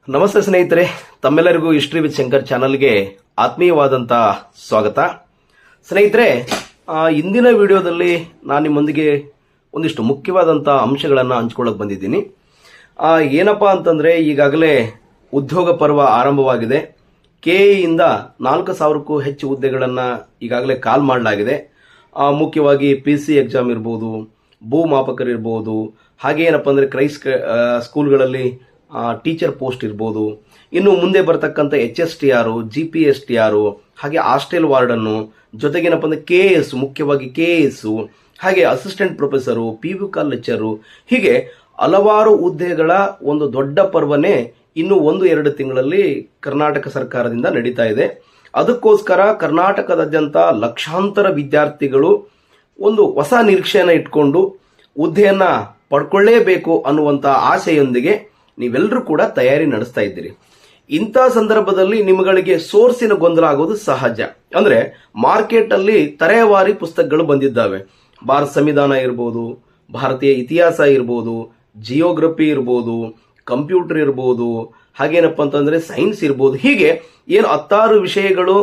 ನಮಸ್ತೆ ಸ್ನೇಹಿತರೆ, ತಮ್ಮೆಲ್ಲರಿಗೂ ಹಿಸ್ಟ್ರಿ ವಿತ್ ಶಂಕರ್ ಚಾನಲ್ಗೆ ಆತ್ಮೀಯವಾದಂಥ ಸ್ವಾಗತ. ಸ್ನೇಹಿತರೆ, ಇಂದಿನ ವಿಡಿಯೋದಲ್ಲಿ ನಾನು ನಿಮ್ಮೊಂದಿಗೆ ಒಂದಿಷ್ಟು ಮುಖ್ಯವಾದಂಥ ಅಂಶಗಳನ್ನು ಹಂಚ್ಕೊಳ್ಳೋಕೆ ಬಂದಿದ್ದೀನಿ. ಏನಪ್ಪಾ ಅಂತಂದರೆ, ಈಗಾಗಲೇ ಉದ್ಯೋಗ ಪರ್ವ ಆರಂಭವಾಗಿದೆ. ಕೆಇಯಿಂದ 4,000ಕ್ಕೂ ಹೆಚ್ಚು ಹುದ್ದೆಗಳನ್ನು ಈಗಾಗಲೇ ಕಾಲ್ ಮಾಡಲಾಗಿದೆ. ಮುಖ್ಯವಾಗಿ PC ಎಕ್ಸಾಮ್ ಇರ್ಬೋದು, ಭೂಮಾಪಕರು ಇರ್ಬೋದು, ಹಾಗೆ ಏನಪ್ಪ ಅಂದರೆ ಸ್ಕೂಲ್ಗಳಲ್ಲಿ ಟೀಚರ್ ಪೋಸ್ಟ್ ಇರ್ಬೋದು, ಇನ್ನು ಮುಂದೆ ಬರ್ತಕ್ಕಂಥ HSTR, GPSTR, ಹಾಗೆ ಹಾಸ್ಟೆಲ್ ವಾರ್ಡನ್ನು, ಜೊತೆಗೇನಪ್ಪ ಅಂದರೆ KS, ಮುಖ್ಯವಾಗಿ KS, ಹಾಗೆ ಅಸಿಸ್ಟೆಂಟ್ ಪ್ರೊಫೆಸರು, PU ಲೆಕ್ಚರು, ಹೀಗೆ ಹಲವಾರು ಹುದ್ದೆಗಳ ಒಂದು ದೊಡ್ಡ ಪರ್ವನೇ ಇನ್ನು 1-2 ತಿಂಗಳಲ್ಲಿ ಕರ್ನಾಟಕ ಸರ್ಕಾರದಿಂದ ನಡೀತಾ ಇದೆ. ಅದಕ್ಕೋಸ್ಕರ ಕರ್ನಾಟಕದಾದ್ಯಂತ ಲಕ್ಷಾಂತರ ವಿದ್ಯಾರ್ಥಿಗಳು ಒಂದು ಹೊಸ ನಿರೀಕ್ಷೆಯನ್ನು ಇಟ್ಕೊಂಡು ಹುದ್ದೆಯನ್ನ ಪಡ್ಕೊಳ್ಳೇಬೇಕು ಅನ್ನುವಂಥ ಆಸೆಯೊಂದಿಗೆ ನೀವೆಲ್ಲರೂ ಕೂಡ ತಯಾರಿ ನಡೆಸ್ತಾ ಇದ್ದೀರಿ. ಇಂಥ ಸಂದರ್ಭದಲ್ಲಿ ನಿಮ್ಮಗಳಿಗೆ ಸೋರ್ಸಿನ ಗೊಂದಲ ಆಗೋದು ಸಹಜ. ಅಂದ್ರೆ ಮಾರ್ಕೆಟ್ ಅಲ್ಲಿ ತರಹೇವಾರಿ ಪುಸ್ತಕಗಳು ಬಂದಿದ್ದಾವೆ. ಭಾರತ ಸಂವಿಧಾನ ಇರ್ಬೋದು, ಭಾರತೀಯ ಇತಿಹಾಸ ಇರ್ಬೋದು, ಜಿಯೋಗ್ರಫಿ ಇರ್ಬೋದು, ಕಂಪ್ಯೂಟರ್ ಇರ್ಬೋದು, ಹಾಗೇನಪ್ಪ ಅಂತಂದ್ರೆ ಸೈನ್ಸ್ ಇರ್ಬೋದು, ಹೀಗೆ ಏನು 10 ವಿಷಯಗಳು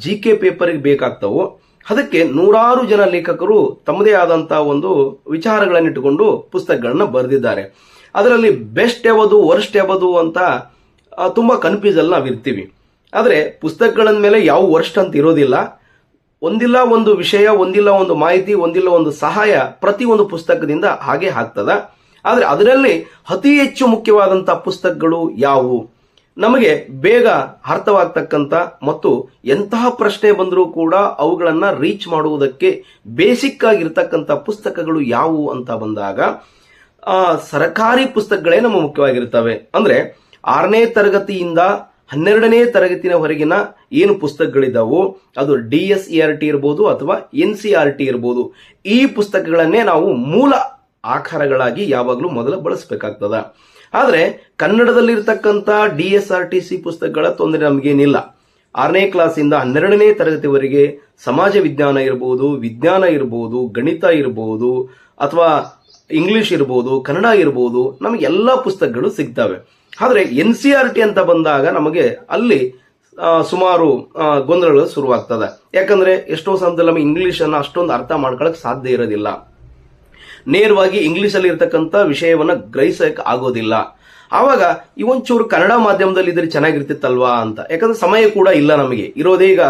GK ಪೇಪರ್ಗೆ ಬೇಕಾಗ್ತವೋ ಅದಕ್ಕೆ ನೂರಾರು ಜನ ಲೇಖಕರು ತಮ್ಮದೇ ಆದಂತ ಒಂದು ವಿಚಾರಗಳನ್ನಿಟ್ಟುಕೊಂಡು ಪುಸ್ತಕಗಳನ್ನ ಬರೆದಿದ್ದಾರೆ. ಅದರಲ್ಲಿ ಬೆಸ್ಟ್ ಯಾವುದು, ವರ್ಸ್ಟ್ ಯಾವುದು ಅಂತ ತುಂಬಾ ಕನ್ಫ್ಯೂಸ್ ನಾವಿರ್ತೀವಿ. ಆದರೆ ಪುಸ್ತಕಗಳ ಮೇಲೆ ಯಾವ ವರ್ಸ್ಟ್ ಅಂತ ಇರೋದಿಲ್ಲ. ಒಂದಿಲ್ಲ ಒಂದು ವಿಷಯ, ಒಂದಿಲ್ಲ ಒಂದು ಮಾಹಿತಿ, ಒಂದಿಲ್ಲ ಒಂದು ಸಹಾಯ ಪ್ರತಿಯೊಂದು ಪುಸ್ತಕದಿಂದ ಹಾಗೆ ಆಗ್ತದ. ಆದರೆ ಅದರಲ್ಲಿ ಅತಿ ಹೆಚ್ಚು ಮುಖ್ಯವಾದಂಥ ಪುಸ್ತಕಗಳು ಯಾವುವು, ನಮಗೆ ಬೇಗ ಅರ್ಥವಾಗ್ತಕ್ಕಂಥ ಮತ್ತು ಎಂತಹ ಪ್ರಶ್ನೆ ಬಂದರೂ ಕೂಡ ಅವುಗಳನ್ನ ರೀಚ್ ಮಾಡುವುದಕ್ಕೆ ಬೇಸಿಕ್ ಆಗಿರ್ತಕ್ಕಂಥ ಪುಸ್ತಕಗಳು ಯಾವುವು ಅಂತ ಬಂದಾಗ ಸರ್ಕಾರಿ ಪುಸ್ತಕಗಳೇ ನಮ್ಮ ಮುಖ್ಯವಾಗಿರ್ತವೆ. ಅಂದ್ರೆ 6ನೇ ತರಗತಿಯಿಂದ 12ನೇ ತರಗತಿಯವರೆಗಿನ ಏನು ಪುಸ್ತಕಗಳಿದ್ದಾವೋ ಅದು DSERT ಇರ್ಬೋದು ಅಥವಾ NCERT ಇರ್ಬೋದು, ಈ ಪುಸ್ತಕಗಳನ್ನೇ ನಾವು ಮೂಲ ಆಕಾರಗಳಾಗಿ ಯಾವಾಗಲೂ ಮೊದಲು ಬಳಸಬೇಕಾಗ್ತದ. ಆದ್ರೆ ಕನ್ನಡದಲ್ಲಿರ್ತಕ್ಕಂಥ DSRTC ಪುಸ್ತಕಗಳ ತೊಂದರೆ ನಮಗೇನಿಲ್ಲ. 6ನೇ ಕ್ಲಾಸಿಂದ 12ನೇ ತರಗತಿವರೆಗೆ ಸಮಾಜ ವಿಜ್ಞಾನ ಇರ್ಬೋದು, ವಿಜ್ಞಾನ ಇರ್ಬೋದು, ಗಣಿತ ಇರ್ಬೋದು, ಅಥವಾ ಇಂಗ್ಲಿಷ್ ಇರ್ಬೋದು, ಕನ್ನಡ ಇರ್ಬೋದು, ನಮಗೆ ಎಲ್ಲ ಪುಸ್ತಕಗಳು ಸಿಗ್ತವೆ. ಆದ್ರೆ NCERT ಅಂತ ಬಂದಾಗ ನಮಗೆ ಅಲ್ಲಿ ಸುಮಾರು ಗೊಂದಲಗಳು ಶುರುವಾಗ್ತದೆ. ಯಾಕಂದ್ರೆ ಎಷ್ಟೋ ಸಮಯದಲ್ಲಿ ನಮಗೆ ಇಂಗ್ಲಿಷ್ ಅನ್ನ ಅಷ್ಟೊಂದು ಅರ್ಥ ಮಾಡ್ಕೊಳಕ್ ಸಾಧ್ಯ ಇರೋದಿಲ್ಲ. ನೇರವಾಗಿ ಇಂಗ್ಲಿಷ್ ಅಲ್ಲಿ ಇರ್ತಕ್ಕಂಥ ವಿಷಯವನ್ನ ಗ್ರಹಿಸಕ್ ಆಗೋದಿಲ್ಲ. ಆವಾಗ ಇವೊಂಚೂರು ಕನ್ನಡ ಮಾಧ್ಯಮದಲ್ಲಿ ಇದ್ರೆ ಚೆನ್ನಾಗಿರ್ತಿತ್ತಲ್ವಾ ಅಂತ. ಯಾಕಂದ್ರೆ ಸಮಯ ಕೂಡ ಇಲ್ಲ ನಮಗೆ ಇರೋದೇ. ಈಗ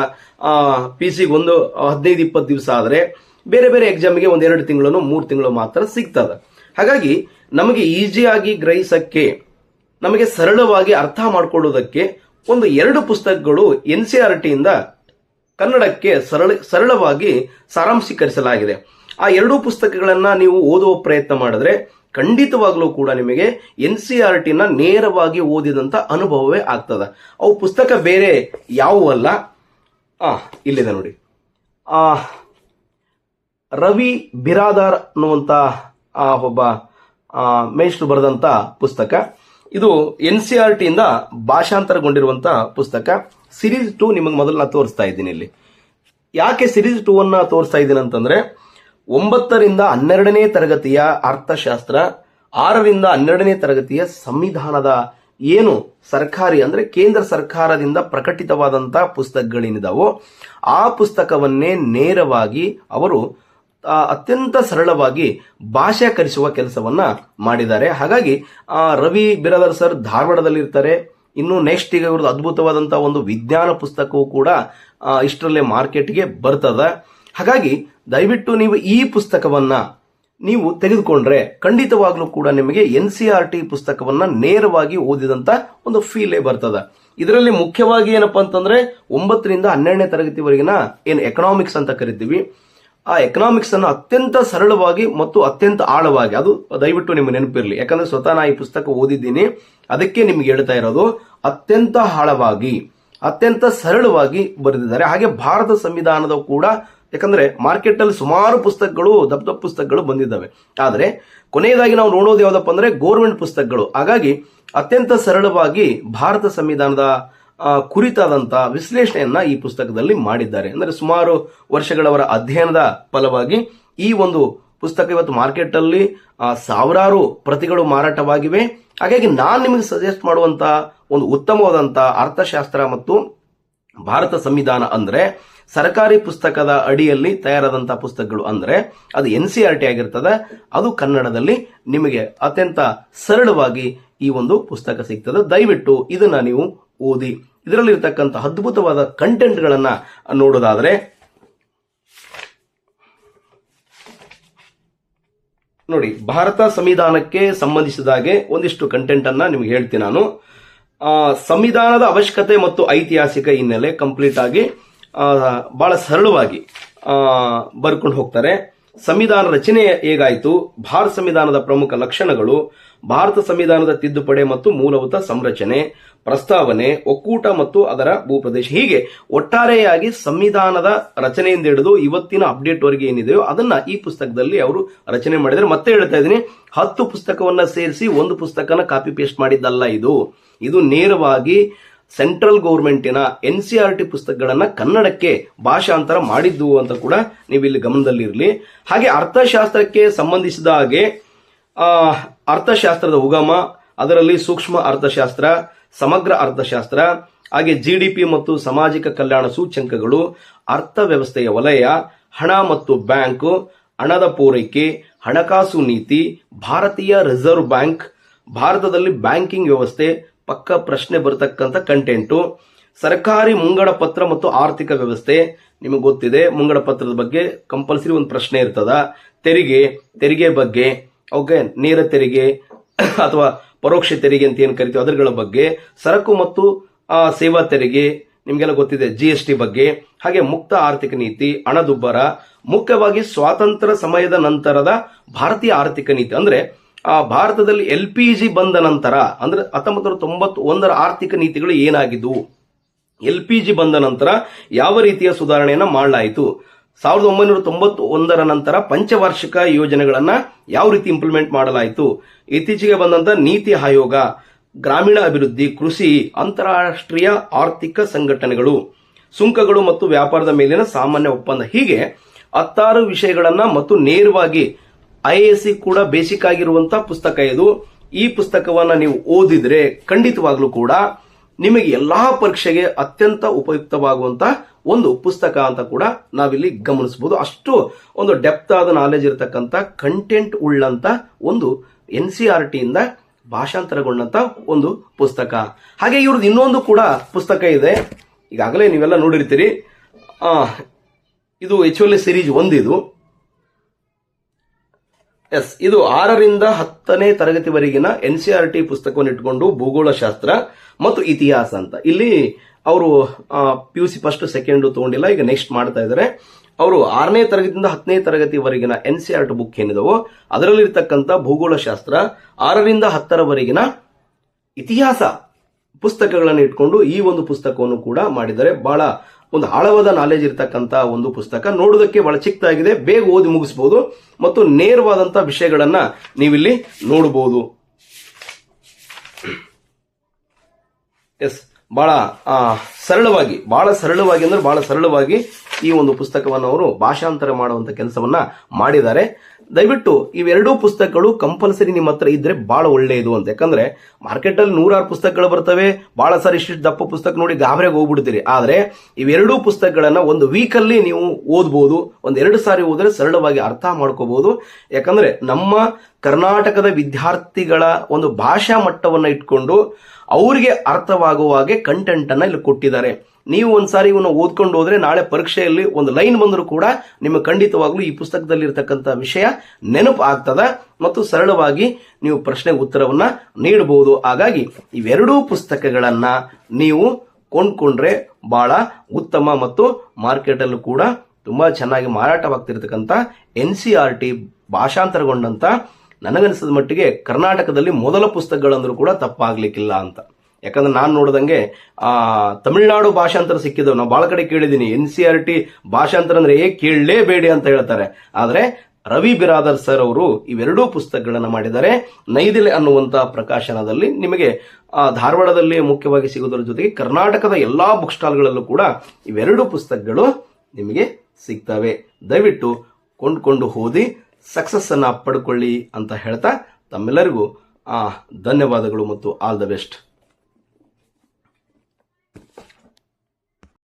PC ಒಂದು 15-20 ದಿವಸ ಆದ್ರೆ ಬೇರೆ ಬೇರೆ ಎಕ್ಸಾಮ್ಗೆ 1-2 ತಿಂಗಳು 3 ತಿಂಗಳು ಮಾತ್ರ ಸಿಗ್ತದೆ. ಹಾಗಾಗಿ ನಮಗೆ ಈಸಿಯಾಗಿ ಗ್ರಹಿಸಕ್ಕೆ, ನಮಗೆ ಸರಳವಾಗಿ ಅರ್ಥ ಮಾಡ್ಕೊಳ್ಳೋದಕ್ಕೆ 1-2 ಪುಸ್ತಕಗಳು NCERT ಇಂದ ಕನ್ನಡಕ್ಕೆ ಸರಳವಾಗಿ ಸಾರಾಂಶೀಕರಿಸಲಾಗಿದೆ. ಆ 2 ಪುಸ್ತಕಗಳನ್ನ ನೀವು ಓದುವ ಪ್ರಯತ್ನ ಮಾಡಿದ್ರೆ ಖಂಡಿತವಾಗ್ಲೂ ಕೂಡ ನಿಮಗೆ NCERT ನ ನೇರವಾಗಿ ಓದಿದಂತ ಅನುಭವವೇ ಆಗ್ತದೆ. ಅವು ಪುಸ್ತಕ ಬೇರೆ ಯಾವುವು ಅಲ್ಲ. ಇಲ್ಲಿದೆ ನೋಡಿ, ರವಿ ಬಿರಾದಾರ್ ಅನ್ನುವಂತ ಒಬ್ಬ ಮೇಷ್ಟ್ರು ಬರೆದಂತ ಪುಸ್ತಕ. ಇದು NCERT ಇಂದ ಭಾಷಾಂತರಗೊಂಡಿರುವಂತಹ ಪುಸ್ತಕ. ಸಿರೀಸ್ 2 ನಿಮಗೆ ಮೊದಲು ನಾ ತೋರಿಸ್ತಾ ಇದ್ದೀನಿ. ಇಲ್ಲಿ ಯಾಕೆ ಸಿರೀಸ್ 2 ಅನ್ನ ತೋರಿಸ್ತಾ ಇದ್ದೀನಿ ಅಂತಂದ್ರೆ, 9ರಿಂದ 12ನೇ ತರಗತಿಯ ಅರ್ಥಶಾಸ್ತ್ರ, 6ರಿಂದ 12ನೇ ತರಗತಿಯ ಸಂವಿಧಾನದ ಏನು ಸರ್ಕಾರಿ ಅಂದ್ರೆ ಕೇಂದ್ರ ಸರ್ಕಾರದಿಂದ ಪ್ರಕಟಿತವಾದಂತಹ ಪುಸ್ತಕಗಳೇನಿದಾವೋ ಆ ಪುಸ್ತಕವನ್ನೇ ನೇರವಾಗಿ ಅವರು ಅತ್ಯಂತ ಸರಳವಾಗಿ ಭಾಷಾಕರಿಸುವ ಕೆಲಸವನ್ನ ಮಾಡಿದ್ದಾರೆ. ಹಾಗಾಗಿ ರವಿ ಬಿರಾದರ್ ಸರ್ ಧಾರವಾಡದಲ್ಲಿ ಇರ್ತಾರೆ. ಇನ್ನು ನೆಕ್ಸ್ಟ್ ಈಗ ಇವ್ರದ್ದು ಅದ್ಭುತವಾದಂತಹ ಒಂದು ವಿಜ್ಞಾನ ಪುಸ್ತಕವೂ ಕೂಡ ಇಷ್ಟರಲ್ಲೇ ಮಾರ್ಕೆಟ್ಗೆ ಬರ್ತದ. ಹಾಗಾಗಿ ದಯವಿಟ್ಟು ನೀವು ಈ ಪುಸ್ತಕವನ್ನ ನೀವು ತೆಗೆದುಕೊಂಡ್ರೆ ಖಂಡಿತವಾಗ್ಲೂ ಕೂಡ ನಿಮಗೆ NCERT ಪುಸ್ತಕವನ್ನ ನೇರವಾಗಿ ಓದಿದಂತ ಒಂದು ಫೀಲೇ ಬರ್ತದ. ಇದರಲ್ಲಿ ಮುಖ್ಯವಾಗಿ ಏನಪ್ಪಾ ಅಂತಂದ್ರೆ 9ರಿಂದ 12ನೇ ತರಗತಿವರೆಗಿನ ಏನು ಎಕನಾಮಿಕ್ಸ್ ಅಂತ ಕರಿತೀವಿ, ಆ ಎಕನಾಮಿಕ್ಸ್ ಅನ್ನು ಅತ್ಯಂತ ಸರಳವಾಗಿ ಮತ್ತು ಅತ್ಯಂತ ಆಳವಾಗಿ, ಅದು ದಯವಿಟ್ಟು ನಿಮ್ಗೆ ನೆನಪಿರಲಿ. ಯಾಕಂದ್ರೆ ಸ್ವತಃ ನಾ ಈ ಪುಸ್ತಕ ಓದಿದ್ದೀನಿ, ಅದಕ್ಕೆ ನಿಮ್ಗೆ ಹೇಳ್ತಾ ಇರೋದು. ಅತ್ಯಂತ ಆಳವಾಗಿ, ಅತ್ಯಂತ ಸರಳವಾಗಿ ಬರೆದಿದ್ದಾರೆ. ಹಾಗೆ ಭಾರತ ಸಂವಿಧಾನದ ಕೂಡ, ಯಾಕಂದ್ರೆ ಮಾರ್ಕೆಟ್ ಅಲ್ಲಿ ಸುಮಾರು ಪುಸ್ತಕಗಳು, ದಪ್ಪ ಪುಸ್ತಕಗಳು ಬಂದಿದ್ದಾವೆ. ಆದ್ರೆ ಕೊನೆಯದಾಗಿ ನಾವು ನೋಡೋದು ಯಾವ್ದಪ್ಪ ಅಂದ್ರೆ ಗೌರ್ಮೆಂಟ್ ಪುಸ್ತಕಗಳು. ಹಾಗಾಗಿ ಅತ್ಯಂತ ಸರಳವಾಗಿ ಭಾರತ ಸಂವಿಧಾನದ ಕುರಿತಾದಂತ ವಿಶ್ಲೇಷಣೆಯನ್ನ ಈ ಪುಸ್ತಕದಲ್ಲಿ ಮಾಡಿದ್ದಾರೆ. ಅಂದ್ರೆ ಸುಮಾರು ವರ್ಷಗಳವರ ಅಧ್ಯಯನದ ಫಲವಾಗಿ ಈ ಒಂದು ಪುಸ್ತಕ ಇವತ್ತು ಮಾರ್ಕೆಟ್ ಅಲ್ಲಿ ಸಾವಿರಾರು ಪ್ರತಿಗಳು ಮಾರಾಟವಾಗಿವೆ. ಹಾಗಾಗಿ ನಾನು ನಿಮಗೆ ಸಜೆಸ್ಟ್ ಮಾಡುವಂತ ಒಂದು ಉತ್ತಮವಾದಂತ ಅರ್ಥಶಾಸ್ತ್ರ ಮತ್ತು ಭಾರತ ಸಂವಿಧಾನ ಅಂದ್ರೆ ಸರ್ಕಾರಿ ಪುಸ್ತಕದ ಅಡಿಯಲ್ಲಿ ತಯಾರಾದಂತಹ ಪುಸ್ತಕಗಳು ಅಂದ್ರೆ ಅದು NCERT ಆಗಿರ್ತದೆ. ಅದು ಕನ್ನಡದಲ್ಲಿ ನಿಮಗೆ ಅತ್ಯಂತ ಸರಳವಾಗಿ ಈ ಒಂದು ಪುಸ್ತಕ ಸಿಗ್ತದೆ. ದಯವಿಟ್ಟು ಇದನ್ನ ನೀವು ಓದಿ. ಇದರಲ್ಲಿರ್ತಕ್ಕಂಥ ಅದ್ಭುತವಾದ ಕಂಟೆಂಟ್ ಗಳನ್ನ ನೋಡೋದಾದ್ರೆ ನೋಡಿ, ಭಾರತ ಸಂವಿಧಾನಕ್ಕೆ ಸಂಬಂಧಿಸಿದಾಗೆ ಒಂದಿಷ್ಟು ಕಂಟೆಂಟ್ ಅನ್ನ ನಿಮ್ಗೆ ಹೇಳ್ತೀನಿ ನಾನು. ಸಂವಿಧಾನದ ಅವಶ್ಯಕತೆ ಮತ್ತು ಐತಿಹಾಸಿಕ ಹಿನ್ನೆಲೆ ಕಂಪ್ಲೀಟ್ ಆಗಿ ಬಹಳ ಸರಳವಾಗಿ ಬರ್ಕೊಂಡು ಹೋಗ್ತಾರೆ. ಸಂವಿಧಾನ ರಚನೆ ಹೇಗಾಯಿತು, ಭಾರತ ಸಂವಿಧಾನದ ಪ್ರಮುಖ ಲಕ್ಷಣಗಳು, ಭಾರತ ಸಂವಿಧಾನದ ತಿದ್ದುಪಡಿ ಮತ್ತು ಮೂಲಭೂತ ಸಂರಚನೆ, ಪ್ರಸ್ತಾವನೆ, ಒಕ್ಕೂಟ ಮತ್ತು ಅದರ ಭೂಪ್ರದೇಶ, ಹೀಗೆ ಒಟ್ಟಾರೆಯಾಗಿ ಸಂವಿಧಾನದ ರಚನೆಯಿಂದ ಹಿಡಿದು ಇವತ್ತಿನ ಅಪ್ಡೇಟ್ ವರೆಗೆ ಏನಿದೆಯೋ ಅದನ್ನ ಈ ಪುಸ್ತಕದಲ್ಲಿ ಅವರು ರಚನೆ ಮಾಡಿದ್ದಾರೆ. ಮತ್ತೆ ಹೇಳ್ತಾ ಇದ್ದೀನಿ, 10 ಪುಸ್ತಕವನ್ನ ಸೇರಿಸಿ ಒಂದು ಪುಸ್ತಕನ ಕಾಪಿ ಪೇಸ್ಟ್ ಮಾಡಿದ್ದಲ್ಲ ಇದು ನೇರವಾಗಿ ಸೆಂಟ್ರಲ್ ಗೌರ್ಮೆಂಟಿನ NCERT ಪುಸ್ತಕಗಳನ್ನ ಕನ್ನಡಕ್ಕೆ ಭಾಷಾಂತರ ಮಾಡಿದ್ದು ಅಂತ ಕೂಡ ನೀವು ಇಲ್ಲಿ ಗಮನದಲ್ಲಿರಲಿ. ಹಾಗೆ ಅರ್ಥಶಾಸ್ತ್ರಕ್ಕೆ ಸಂಬಂಧಿಸಿದ ಹಾಗೆ ಅರ್ಥಶಾಸ್ತ್ರದ ಉಗಮ, ಅದರಲ್ಲಿ ಸೂಕ್ಷ್ಮ ಅರ್ಥಶಾಸ್ತ್ರ, ಸಮಗ್ರ ಅರ್ಥಶಾಸ್ತ್ರ, ಹಾಗೆ GDP ಮತ್ತು ಸಾಮಾಜಿಕ ಕಲ್ಯಾಣ ಸೂಚ್ಯಂಕಗಳು, ಅರ್ಥವ್ಯವಸ್ಥೆಯ ವಲಯ, ಹಣ ಮತ್ತು ಬ್ಯಾಂಕು, ಹಣದ ಪೂರೈಕೆ, ಹಣಕಾಸು ನೀತಿ, ಭಾರತೀಯ ರಿಸರ್ವ್ ಬ್ಯಾಂಕ್, ಭಾರತದಲ್ಲಿ ಬ್ಯಾಂಕಿಂಗ್ ವ್ಯವಸ್ಥೆ, ಪಕ್ಕ ಪ್ರಶ್ನೆ ಬರತಕ್ಕಂಥ ಕಂಟೆಂಟು, ಸರ್ಕಾರಿ ಮುಂಗಡ ಪತ್ರ ಮತ್ತು ಆರ್ಥಿಕ ವ್ಯವಸ್ಥೆ, ನಿಮಗೆ ಗೊತ್ತಿದೆ ಮುಂಗಡ ಪತ್ರದ ಬಗ್ಗೆ ಕಂಪಲ್ಸರಿ ಒಂದು ಪ್ರಶ್ನೆ ಇರ್ತದ. ತೆರಿಗೆ ಬಗ್ಗೆ, ಓಕೆ, ನೇರ ತೆರಿಗೆ ಅಥವಾ ಪರೋಕ್ಷ ತೆರಿಗೆ ಅಂತ ಏನು ಕರಿತೀವಿ ಅದರ ಬಗ್ಗೆ, ಸರಕು ಮತ್ತು ಸೇವಾ ತೆರಿಗೆ ನಿಮಗೆಲ್ಲ ಗೊತ್ತಿದೆ, GST ಬಗ್ಗೆ, ಹಾಗೆ ಮುಕ್ತ ಆರ್ಥಿಕ ನೀತಿ, ಹಣದುಬ್ಬರ, ಮುಖ್ಯವಾಗಿ ಸ್ವಾತಂತ್ರ್ಯ ಸಮಯದ ನಂತರದ ಭಾರತೀಯ ಆರ್ಥಿಕ ನೀತಿ ಅಂದ್ರೆ ಭಾರತದಲ್ಲಿ LPG ಬಂದ ನಂತರ ಅಂದ್ರೆ 1991ರ ಆರ್ಥಿಕ ನೀತಿಗಳು ಏನಾಗಿದ್ವು, LPG ಬಂದ ನಂತರ ಯಾವ ರೀತಿಯ ಸುಧಾರಣೆಯನ್ನ ಮಾಡಲಾಯಿತು, 1991ರ ನಂತರ ಪಂಚವಾರ್ಷಿಕ ಯೋಜನೆಗಳನ್ನ ಯಾವ ರೀತಿ ಇಂಪ್ಲಿಮೆಂಟ್ ಮಾಡಲಾಯಿತು, ಇತ್ತೀಚೆಗೆ ಬಂದಂತ ನೀತಿ ಆಯೋಗ, ಗ್ರಾಮೀಣ ಅಭಿವೃದ್ಧಿ, ಕೃಷಿ, ಅಂತಾರಾಷ್ಟ್ರೀಯ ಆರ್ಥಿಕ ಸಂಘಟನೆಗಳು, ಸುಂಕಗಳು ಮತ್ತು ವ್ಯಾಪಾರದ ಮೇಲಿನ ಸಾಮಾನ್ಯ ಒಪ್ಪಂದ, ಹೀಗೆ 16 ವಿಷಯಗಳನ್ನ ಮತ್ತು ನೇರವಾಗಿ IASC ಕೂಡ ಬೇಸಿಕ್ ಆಗಿರುವಂತಹ ಪುಸ್ತಕ ಇದು. ಈ ಪುಸ್ತಕವನ್ನ ನೀವು ಓದಿದ್ರೆ ಖಂಡಿತವಾಗ್ಲೂ ಕೂಡ ನಿಮಗೆ ಎಲ್ಲಾ ಪರೀಕ್ಷೆಗೆ ಅತ್ಯಂತ ಉಪಯುಕ್ತವಾಗುವಂತಹ ಒಂದು ಪುಸ್ತಕ ಅಂತ ಕೂಡ ನಾವಿಲ್ಲಿ ಗಮನಿಸಬಹುದು. ಅಷ್ಟು ಒಂದು ಡೆಪ್ತ್ ಆದ ನಾಲೆಜ್ ಇರತಕ್ಕಂತ ಕಂಟೆಂಟ್ ಉಳ್ಳಂತ ಒಂದು NCERT ಇಂದ ಭಾಷಾಂತರಗೊಂಡಂತ ಒಂದು ಪುಸ್ತಕ. ಹಾಗೆ ಇವ್ರದ್ದು ಇನ್ನೊಂದು ಕೂಡ ಪುಸ್ತಕ ಇದೆ, ಈಗಾಗಲೇ ನೀವೆಲ್ಲ ನೋಡಿರ್ತೀರಿ. ಇದು HOL ಸಿರೀಸ್ 1 ಇದು. ಇದು 6ರಿಂದ 10ನೇ ತರಗತಿವರೆಗಿನ NCERT ಪುಸ್ತಕವನ್ನು ಇಟ್ಕೊಂಡು ಭೂಗೋಳಶಾಸ್ತ್ರ ಮತ್ತು ಇತಿಹಾಸ ಅಂತ. ಇಲ್ಲಿ ಅವರು PUC ಫಸ್ಟ್ ಸೆಕೆಂಡ್ ತಗೊಂಡಿಲ್ಲ, ಈಗ ನೆಕ್ಸ್ಟ್ ಮಾಡ್ತಾ ಇದ್ದಾರೆ. ಅವರು 6ನೇ ತರಗತಿಯಿಂದ 10ನೇ ತರಗತಿವರೆಗಿನ NCERT ಬುಕ್ ಏನಿದಾವೋ ಅದರಲ್ಲಿರ್ತಕ್ಕಂಥ ಭೂಗೋಳಶಾಸ್ತ್ರ, 6ರಿಂದ 10ರವರೆಗಿನ ಇತಿಹಾಸ ಪುಸ್ತಕಗಳನ್ನು ಇಟ್ಕೊಂಡು ಈ ಒಂದು ಪುಸ್ತಕವನ್ನು ಕೂಡ ಮಾಡಿದ್ದಾರೆ. ಬಹಳ ಒಂದು ಆಳವಾದ ನಾಲೆಜ್ ಇರತಕ್ಕಂತ ಒಂದು ಪುಸ್ತಕ, ನೋಡೋದಕ್ಕೆ ಬಹಳ ಚಿಕ್ಕದಾಗಿದೆ, ಬೇಗ ಓದಿ ಮುಗಿಸಬಹುದು ಮತ್ತು ನೇರವಾದಂತಹ ವಿಷಯಗಳನ್ನ ನೀವಿಲ್ಲಿ ನೋಡಬಹುದು. ಬಹಳ ಸರಳವಾಗಿ ಅಂದ್ರೆ ಬಹಳ ಸರಳವಾಗಿ ಈ ಒಂದು ಪುಸ್ತಕವನ್ನು ಅವರು ಭಾಷಾಂತರ ಮಾಡುವಂತ ಕೆಲಸವನ್ನ ಮಾಡಿದ್ದಾರೆ. ದಯವಿಟ್ಟು ಇವೆರಡೂ ಪುಸ್ತಕಗಳು ಕಂಪಲ್ಸರಿ ನಿಮ್ಮ ಹತ್ರ ಇದ್ರೆ ಬಹಳ ಒಳ್ಳೆಯದು ಅಂತ. ಯಾಕಂದ್ರೆ ಮಾರ್ಕೆಟ್ ಅಲ್ಲಿ 100 ಪುಸ್ತಕಗಳು ಬರ್ತವೆ, ಬಹಳ ಸಾರಿ ಇಷ್ಟು ದಪ್ಪ ಪುಸ್ತಕ ನೋಡಿ ಗಾಬರಿಗೆ ಹೋಗ್ಬಿಡ್ತೀರಿ. ಆದ್ರೆ ಇವೆರಡೂ ಪುಸ್ತಕಗಳನ್ನ ಒಂದು ವೀಕ್ ಅಲ್ಲಿ ನೀವು ಓದಬಹುದು, ಒಂದ್ 2 ಸಾರಿ ಓದಿದ್ರೆ ಸರಳವಾಗಿ ಅರ್ಥ ಮಾಡ್ಕೋಬಹುದು. ಯಾಕಂದ್ರೆ ನಮ್ಮ ಕರ್ನಾಟಕದ ವಿದ್ಯಾರ್ಥಿಗಳ ಒಂದು ಭಾಷಾ ಮಟ್ಟವನ್ನ ಇಟ್ಕೊಂಡು ಅವರಿಗೆ ಅರ್ಥವಾಗುವ ಹಾಗೆ ಕಂಟೆಂಟ್ ಅನ್ನ ಇಲ್ಲಿ ಕೊಟ್ಟಿದ್ದಾರೆ. ನೀವು ಒಂದ್ಸಾರಿ ಇವನ್ನ ಓದ್ಕೊಂಡು ಹೋದ್ರೆ ನಾಳೆ ಪರೀಕ್ಷೆಯಲ್ಲಿ ಒಂದು ಲೈನ್ ಬಂದರೂ ಕೂಡ ನಿಮಗೆ ಖಂಡಿತವಾಗ್ಲೂ ಈ ಪುಸ್ತಕದಲ್ಲಿ ಇರತಕ್ಕಂತ ವಿಷಯ ನೆನಪು ಆಗ್ತದ ಮತ್ತು ಸರಳವಾಗಿ ನೀವು ಪ್ರಶ್ನೆಗೆ ಉತ್ತರವನ್ನ ನೀಡಬಹುದು. ಹಾಗಾಗಿ ಇವೆರಡೂ ಪುಸ್ತಕಗಳನ್ನ ನೀವು ಕೊಂಡ್ಕೊಂಡ್ರೆ ಬಹಳ ಉತ್ತಮ ಮತ್ತು ಮಾರ್ಕೆಟ್ ಅಲ್ಲೂ ಕೂಡ ತುಂಬಾ ಚೆನ್ನಾಗಿ ಮಾರಾಟವಾಗ್ತಿರ್ತಕ್ಕಂಥ NCERT ಭಾಷಾಂತರಗೊಂಡಂತ ನನಗನ್ಸಿದ ಮಟ್ಟಿಗೆ ಕರ್ನಾಟಕದಲ್ಲಿ ಮೊದಲ ಪುಸ್ತಕಗಳಂದ್ರೂ ಕೂಡ ತಪ್ಪಾಗ್ಲಿಕ್ಕಿಲ್ಲ ಅಂತ. ಯಾಕಂದ್ರೆ ನಾನು ನೋಡಿದಂಗೆ ತಮಿಳುನಾಡು ಭಾಷಾಂತರ ಸಿಕ್ಕಿದವು, ನಾವು ಬಹಳ ಕಡೆ ಕೇಳಿದ್ದೀನಿ. NCERT ಭಾಷಾಂತರ ಅಂದ್ರೆ ಕೇಳಲೇಬೇಡಿ ಅಂತ ಹೇಳ್ತಾರೆ. ಆದ್ರೆ ರವಿ ಬಿರಾದರ್ ಸರ್ ಅವರು ಇವೆರಡೂ ಪುಸ್ತಕಗಳನ್ನ ಮಾಡಿದ್ದಾರೆ. ನೈದಿಲೆ ಅನ್ನುವಂತ ಪ್ರಕಾಶನದಲ್ಲಿ ನಿಮಗೆ ಧಾರವಾಡದಲ್ಲಿ ಮುಖ್ಯವಾಗಿ ಸಿಗೋದ್ರ ಜೊತೆಗೆ ಕರ್ನಾಟಕದ ಎಲ್ಲಾ ಬುಕ್ ಸ್ಟಾಲ್ಗಳಲ್ಲೂ ಕೂಡ ಇವೆರಡೂ ಪುಸ್ತಕಗಳು ನಿಮಗೆ ಸಿಗ್ತವೆ. ದಯವಿಟ್ಟು ಕೊಂಡ್ಕೊಂಡು ಓದಿ ಸಕ್ಸಸ್ ಅನ್ನ ಪಡ್ಕೊಳ್ಳಿ ಅಂತ ಹೇಳ್ತಾ ತಮ್ಮೆಲ್ಲರಿಗೂ ಧನ್ಯವಾದಗಳು ಮತ್ತು ಆಲ್ ದ ಬೆಸ್ಟ್.